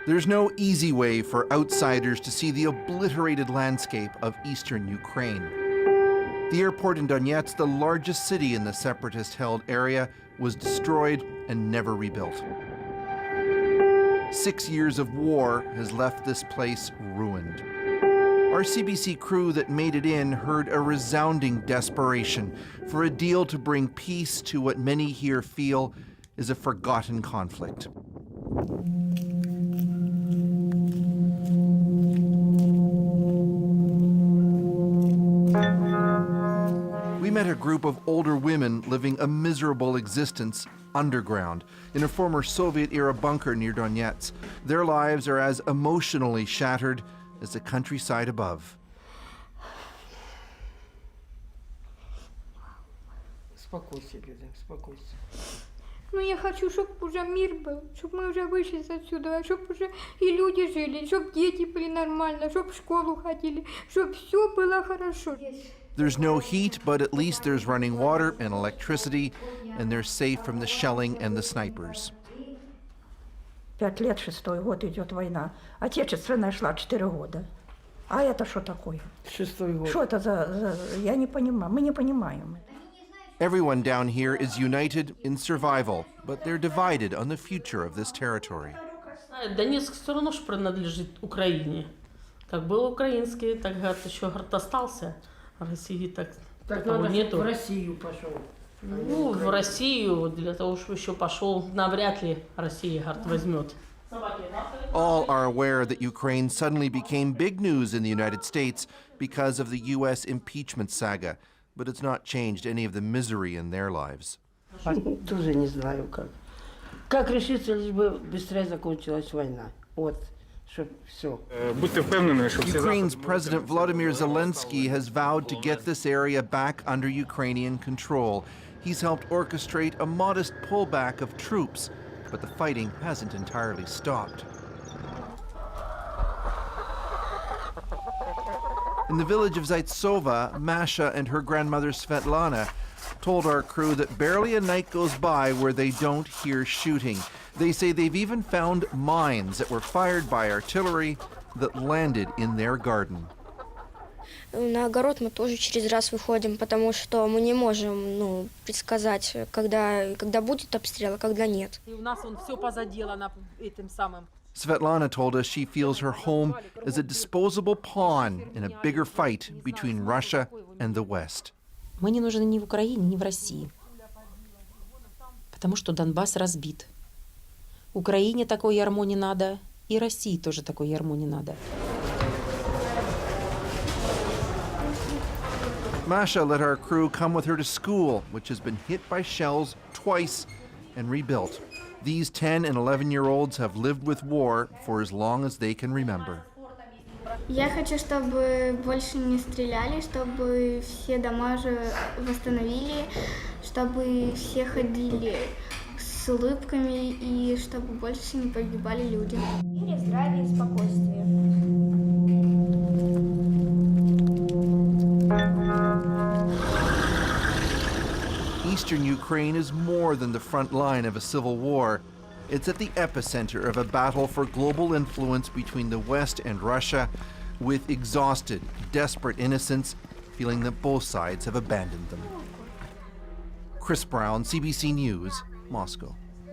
There's no easy way for outsiders to see the obliterated landscape of eastern Ukraine. The airport in Donetsk, the largest city in the separatist-held area, was destroyed and never rebuilt. 6 years of war has left this place ruined. Our CBC crew that made it in heard a resounding desperation for a deal to bring peace to what many here feel is a forgotten conflict. We met a group of older women living a miserable existence underground in a former Soviet-era bunker near Donetsk. Their lives are as emotionally shattered as the countryside above. Успокойся, Люда, успокойся. Ну, я хочу, чтобы уже мир был, чтобы мы уже вышли отсюда, чтобы уже и люди жили, чтобы дети были нормально, чтобы в школу ходили, чтобы все было хорошо. There's no heat, but at least there's running water and electricity, and they're safe from the shelling and the snipers. 5 лет, 6-й год идет война. Отечественная шла 4 года. А это что такое? 6-й год. Что это за... Я не понимаю. Мы не понимаем. Everyone down here is united in survival, but they're divided on the future of this territory. Донецк все равно же принадлежит Украине. Как был украинский, так еще остался. России так надо, нету. В Россию пошел. Ну, в Россию, для того, чтобы еще пошел, навряд ли Россия возьмет. All are aware that Ukraine suddenly became big news in the United States because of the U.S. impeachment saga, but it's not changed any of the misery in their lives. Тоже не знаю как. Как решиться, лишь бы быстрее закончилась война. Вот. Ukraine's President Volodymyr Zelensky has vowed to get this area back under Ukrainian control. He's helped orchestrate a modest pullback of troops, but the fighting hasn't entirely stopped. In the village of Zaitsova, Masha and her grandmother Svetlana told our crew that barely a night goes by where they don't hear shooting. They say they've even found mines that were fired by artillery that landed in their garden. На огород мы тоже через раз выходим, потому что мы не можем, предсказать, когда будет обстрел, а когда нет. И у нас все позаделано этим самым. Svetlana told us she feels her home is a disposable pawn in a bigger fight between Russia and the West. Мы не нужны ни в Украине, ни в России, потому что Донбасс разбит. Украине такой ярмо не надо, и России тоже такой ярмо не надо. Masha let our crew come with her to school, which has been hit by shells twice and rebuilt. These 10 and 11-year-olds have lived with war for as long as they can remember. Я хочу, чтобы больше не стреляли, чтобы все дома же восстановили, чтобы все ходили с улыбками и чтобы больше не погибали люди. Мир, здравие и спокойствие. Eastern Ukraine is more than the front line of a civil war. It's at the epicenter of a battle for global influence between the West and Russia, with exhausted, desperate innocents feeling that both sides have abandoned them. Chris Brown, CBC News, Moscow.